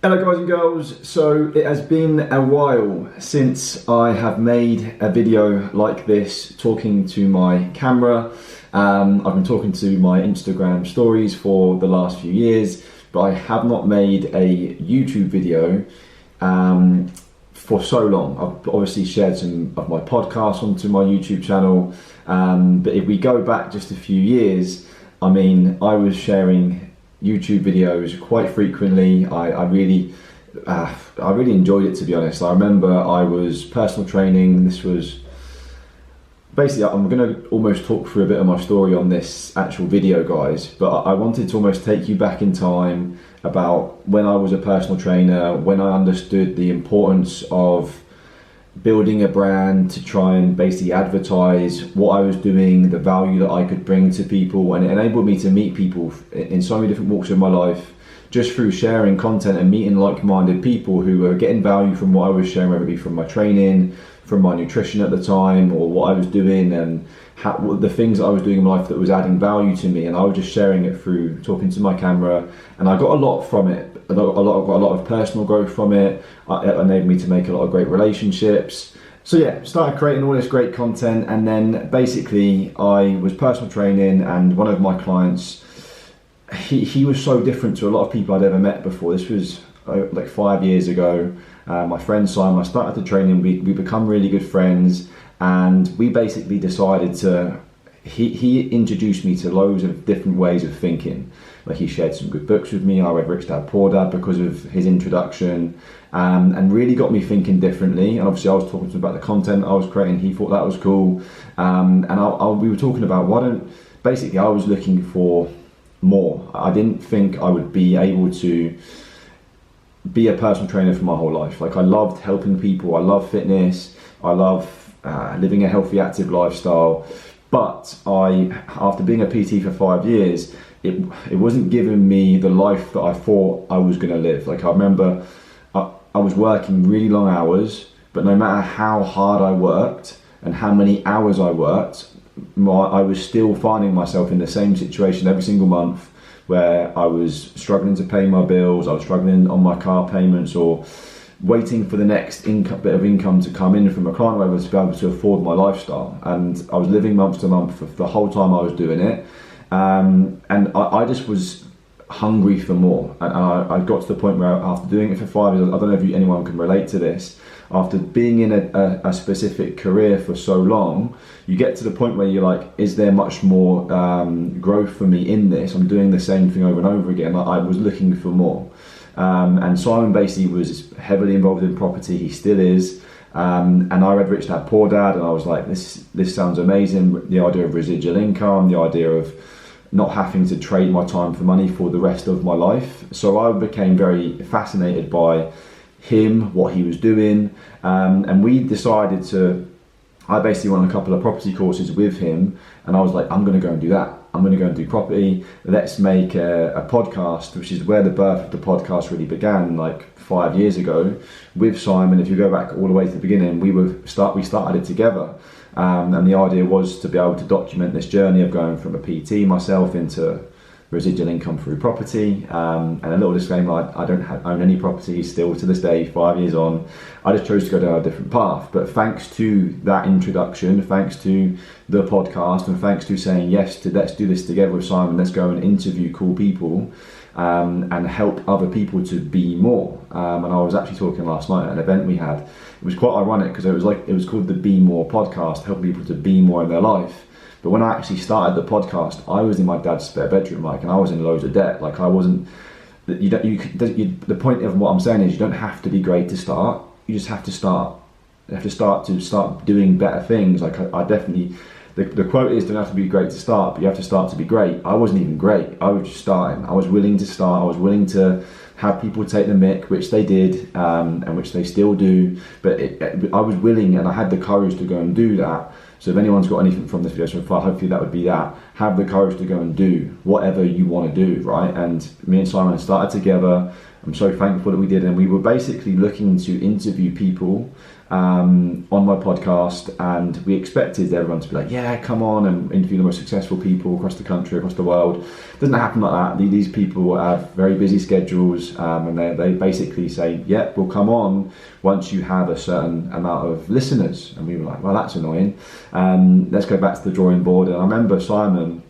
Hello guys and girls, so it has been a while since I have made a video like this talking to my camera. I've been talking to my Instagram stories for the last few years, but I have not made a YouTube video for so long. I've obviously shared some of my podcasts onto my YouTube channel, but if we go back just a few years, I mean, I was sharing YouTube videos quite frequently. I really enjoyed it, to be honest. I remember I was personal training. This was basically, I'm going to almost talk through a bit of my story on this actual video, guys, but I wanted to almost take you back in time about when I was a personal trainer, when I understood the importance of building a brand to try and basically advertise what I was doing, the value that I could bring to people, and it enabled me to meet people in so many different walks of my life just through sharing content and meeting like-minded people who were getting value from what I was sharing, whether it be from my training, from my nutrition at the time, or what I was doing, and the things that I was doing in my life that was adding value to me. And I was just sharing it through talking to my camera, and I got a lot from it. I got a lot of personal growth from it. It enabled me to make a lot of great relationships. So yeah, started creating all this great content, and then basically I was personal training, and one of my clients, he was so different to a lot of people I'd ever met before. This was like 5 years ago. My friend Simon, I started to train him. We become really good friends, and we basically decided to. He introduced me to loads of different ways of thinking. Like, he shared some good books with me. I read Rich Dad Poor Dad because of his introduction, and really got me thinking differently. And obviously I was talking to him about the content I was creating. He thought that was cool, and we were talking about basically I was looking for more. I didn't think I would be able to be a personal trainer for my whole life. Like, I loved helping people, I love fitness, I love living a healthy, active lifestyle. But after being a PT for 5 years, it wasn't giving me the life that I thought I was going to live. Like, I remember I was working really long hours, but no matter how hard I worked and how many hours I worked, I was still finding myself in the same situation every single month, where I was struggling to pay my bills, I was struggling on my car payments, or waiting for the next bit of income to come in from a client where I was to be able to afford my lifestyle. And I was living month to month for the whole time I was doing it. And I just was hungry for more. And I got to the point where, after doing it for 5 years, I don't know if anyone can relate to this, after being in a specific career for so long, you get to the point where you're like, is there much more growth for me in this? I'm doing the same thing over and over again. I was looking for more. And Simon basically was heavily involved in property. He still is. And I read Rich Dad Poor Dad, and I was like, this sounds amazing. The idea of residual income, the idea of not having to trade my time for money for the rest of my life. So I became very fascinated by him, what he was doing, and we decided I basically went on a couple of property courses with him, and I was like, I'm going to go and do that. I'm going to go and do property. Let's make a podcast, which is where the birth of the podcast really began, like 5 years ago, with Simon. If you go back all the way to the beginning, we started it together, and the idea was to be able to document this journey of going from a PT myself into residual income through property. And a little disclaimer, I don't own any property still to this day, 5 years on. I just chose to go down a different path. But thanks to that introduction, thanks to the podcast, and thanks to saying yes to let's do this together with Simon, let's go and interview cool people, and help other people to be more. And I was actually talking last night at an event we had. It was quite ironic because it was called the Be More podcast, helping people to be more in their life. But when I actually started the podcast, I was in my dad's spare bedroom, like, and I was in loads of debt. Like, I wasn't. The point of what I'm saying is, you don't have to be great to start. You just have to start. You have to start doing better things. Like, I definitely. The quote is, don't have to be great to start, but you have to start to be great. I wasn't even great. I was just starting. I was willing to start. I was willing to have people take the mick, which they did, and which they still do. But I was willing, and I had the courage to go and do that. So if anyone's got anything from this video so far, hopefully that would be that. Have the courage to go and do whatever you want to do, right? And me and Simon started together. I'm so thankful that we did. And we were basically looking to interview people on my podcast, and we expected everyone to be like, yeah, come on and interview the most successful people across the country, across the world. It doesn't happen like that. These people have very busy schedules, and they basically say, yeah, we'll come on once you have a certain amount of listeners. And we were like, well, that's annoying. Let's go back to the drawing board. And I remember Simon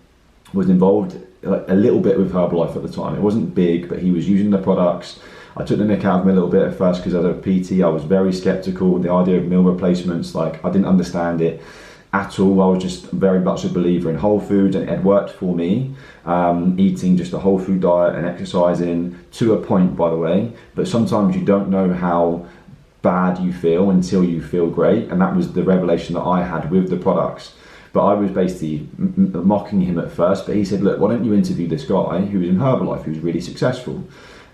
was involved a little bit with Herbalife at the time. It wasn't big, but he was using the products. I took the mick out of him a little bit at first because as a PT I was very skeptical. The idea of meal replacements, like I didn't understand it at all. I was just very much a believer in whole foods, and it had worked for me, eating just a whole food diet and exercising to a point, by the way. But sometimes you don't know how bad you feel until you feel great, and that was the revelation that I had with the products. But I was basically mocking him at first, but he said, look, why don't you interview this guy who was in Herbalife, who was really successful?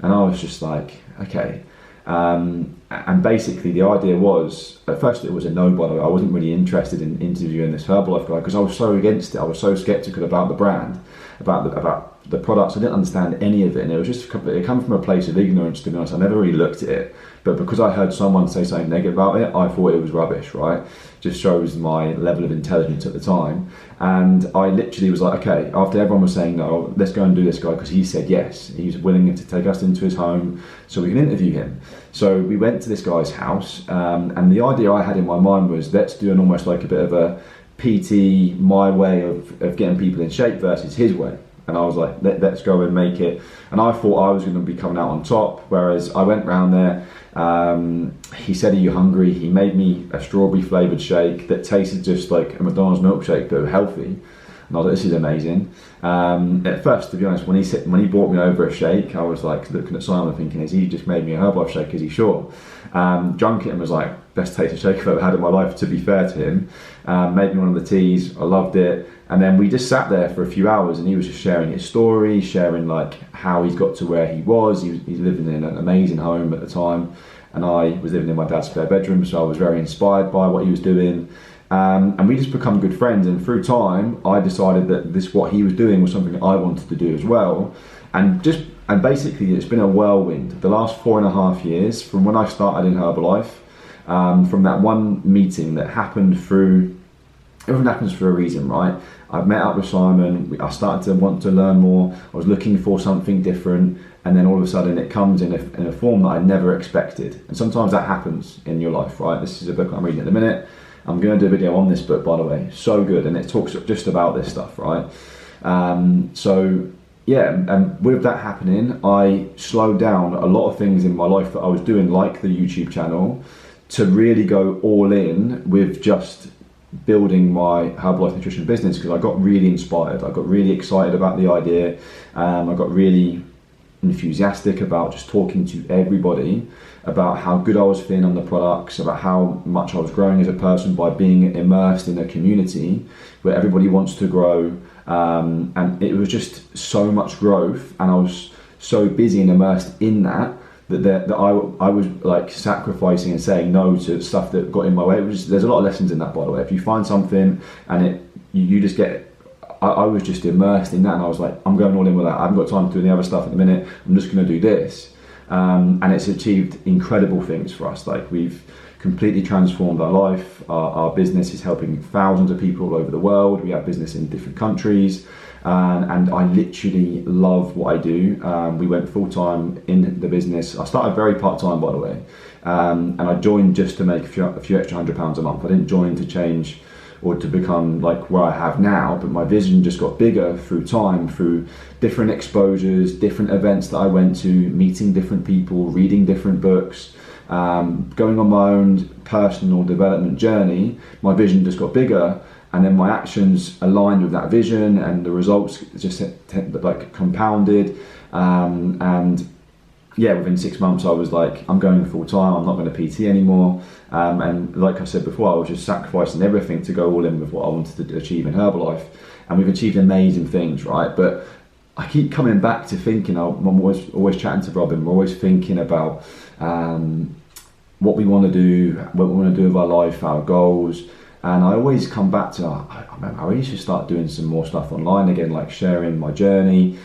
And I was just like, okay. And basically the idea was, at first it was a no, by the way. I wasn't really interested in interviewing this Herbalife guy because I was so against it. I was so skeptical about the brand, about the products. I didn't understand any of it, and it was just, it came from a place of ignorance, to be honest. I never really looked at it, but because I heard someone say something negative about it, I thought it was rubbish, right? Just shows my level of intelligence at the time. And I literally was like, okay, after everyone was saying no, let's go and do this guy, because he said yes. He was willing to take us into his home so we can interview him. So we went to this guy's house, and the idea I had in my mind was, let's do an almost like a bit of a PT, my way of getting people in shape versus his way. And I was like, let's go and make it. And I thought I was going to be coming out on top, whereas I went round there. He said, are you hungry? He made me a strawberry flavoured shake that tasted just like a McDonald's milkshake, but healthy. And I was like, this is amazing. At first, to be honest, when he brought me over a shake, I was like looking at Simon thinking, has he just made me a Herbalife shake? Is he sure? Drunk it and was like, best tasting shake I've ever had in my life, to be fair to him. Made me one of the teas, I loved it. And then we just sat there for a few hours, and he was just sharing his story, sharing like how he's got to where he was. He's living in an amazing home at the time, and I was living in my dad's spare bedroom, so I was very inspired by what he was doing. And we just become good friends, and through time I decided that what he was doing was something I wanted to do as well. And basically it's been a whirlwind the last 4.5 years, from when I started in Herbalife, from that one meeting that happened through, everything happens for a reason, right? I've met up with Simon, I started to want to learn more, I was looking for something different, and then all of a sudden it comes in a form that I never expected. And sometimes that happens in your life, right? This is a book I'm reading at the minute. I'm going to do a video on this book, by the way, so good, and it talks just about this stuff, right? So yeah, and with that happening, I slowed down a lot of things in my life that I was doing, like the YouTube channel, to really go all in with just building my Herbalife nutrition business, because I got really inspired, I got really excited about the idea, I got really enthusiastic about just talking to everybody about how good I was feeling on the products, about how much I was growing as a person by being immersed in a community where everybody wants to grow, and it was just so much growth, and I was so busy and immersed in that I was like sacrificing and saying no to stuff that got in my way. There's a lot of lessons in that, by the way. If you find something and you just get, I was just immersed in that, and I was like, I'm going all in with that. I haven't got time to do any other stuff at the minute. I'm just going to do this. And it's achieved incredible things for us. Like, we've completely transformed our life. Our business is helping thousands of people all over the world. We have business in different countries. And I literally love what I do. We went full-time in the business. I started very part-time, by the way, and I joined just to make a few extra £100 a month. I didn't join to change or to become like where I have now, but my vision just got bigger through time, through different exposures, different events that I went to, meeting different people, reading different books, going on my own personal development journey. My vision just got bigger, and then my actions aligned with that vision, and the results just like compounded. And yeah, within 6 months I was like, I'm going full time, I'm not going to PT anymore. And like I said before, I was just sacrificing everything to go all in with what I wanted to achieve in Herbalife. And we've achieved amazing things, right? But I keep coming back to thinking, I'm always chatting to Robin, we're always thinking about what we want to do, what we want to do with our life, our goals. And I always come back to, I really should start doing some more stuff online again, like sharing my journey,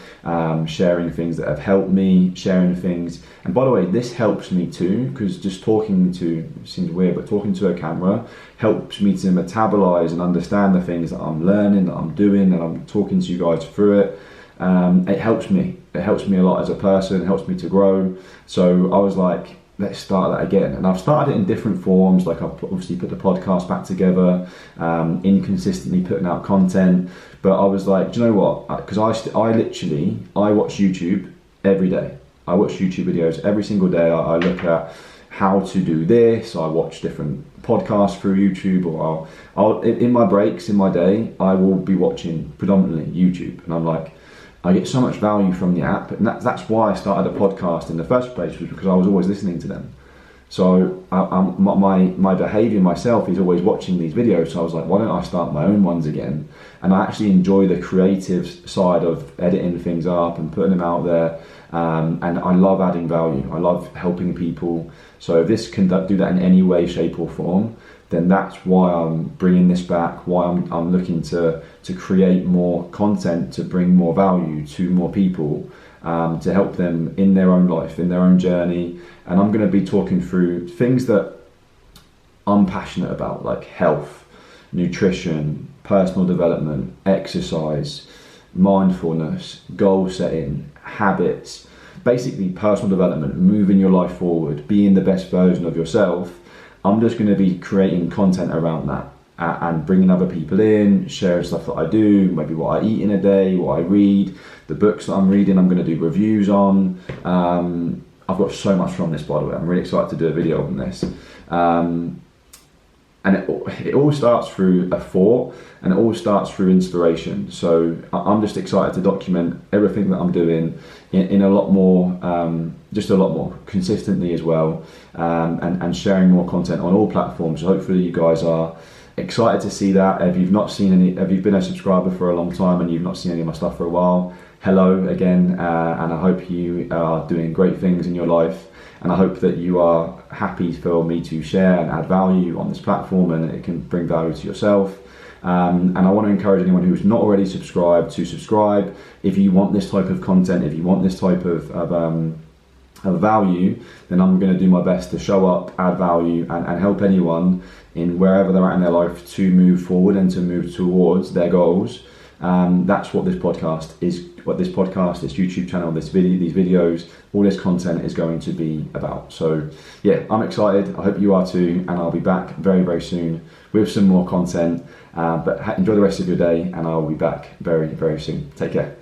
sharing things that have helped me, sharing things. And by the way, this helps me too, because just talking to, it seems weird, but talking to a camera helps me to metabolize and understand the things that I'm learning, that I'm doing, and I'm talking to you guys through it. It helps me. It helps me a lot as a person, it helps me to grow. So I was like, let's start that again. And I've started it in different forms, like I've obviously put the podcast back together, inconsistently putting out content. But I was like, do you know what? Because I watch YouTube every day. I watch YouTube videos every single day. I look at how to do this. I watch different podcasts through YouTube, or I'll in my breaks in my day, I will be watching predominantly YouTube. And I'm like, I get so much value from the app, and that's why I started a podcast in the first place, was because I was always listening to them. So my behaviour myself is always watching these videos, so I was like, why don't I start my own ones again? And I actually enjoy the creative side of editing things up and putting them out there, and I love adding value. I love helping people. So if this can do that in any way, shape or form, then that's why I'm bringing this back, why I'm looking to create more content, to bring more value to more people, to help them in their own life, in their own journey. And I'm going to be talking through things that I'm passionate about, like health, nutrition, personal development, exercise, mindfulness, goal setting, habits, basically personal development, moving your life forward, being the best version of yourself. I'm just going to be creating content around that, and bringing other people in, sharing stuff that I do, maybe what I eat in a day, what I read, the books that I'm reading, I'm going to do reviews on. I've got so much from this, by the way. I'm really excited to do a video on this. And it all starts through a thought, and it all starts through inspiration. So I'm just excited to document everything that I'm doing in a lot more, just a lot more consistently as well, and sharing more content on all platforms. So hopefully you guys are excited to see that. If you've been a subscriber for a long time and you've not seen any of my stuff for a while, hello again, and I hope you are doing great things in your life. And I hope that you are happy for me to share and add value on this platform, and it can bring value to yourself. And I want to encourage anyone who's not already subscribed to subscribe. If you want this type of content, if you want this type of value, then I'm going to do my best to show up, add value, and help anyone in wherever they're at in their life to move forward and to move towards their goals. That's what this podcast is. This YouTube channel, these videos, all this content is going to be about. So yeah, I'm excited. I hope you are too, and I'll be back very, very soon with some more content. But enjoy the rest of your day, and I'll be back very, very soon. Take care.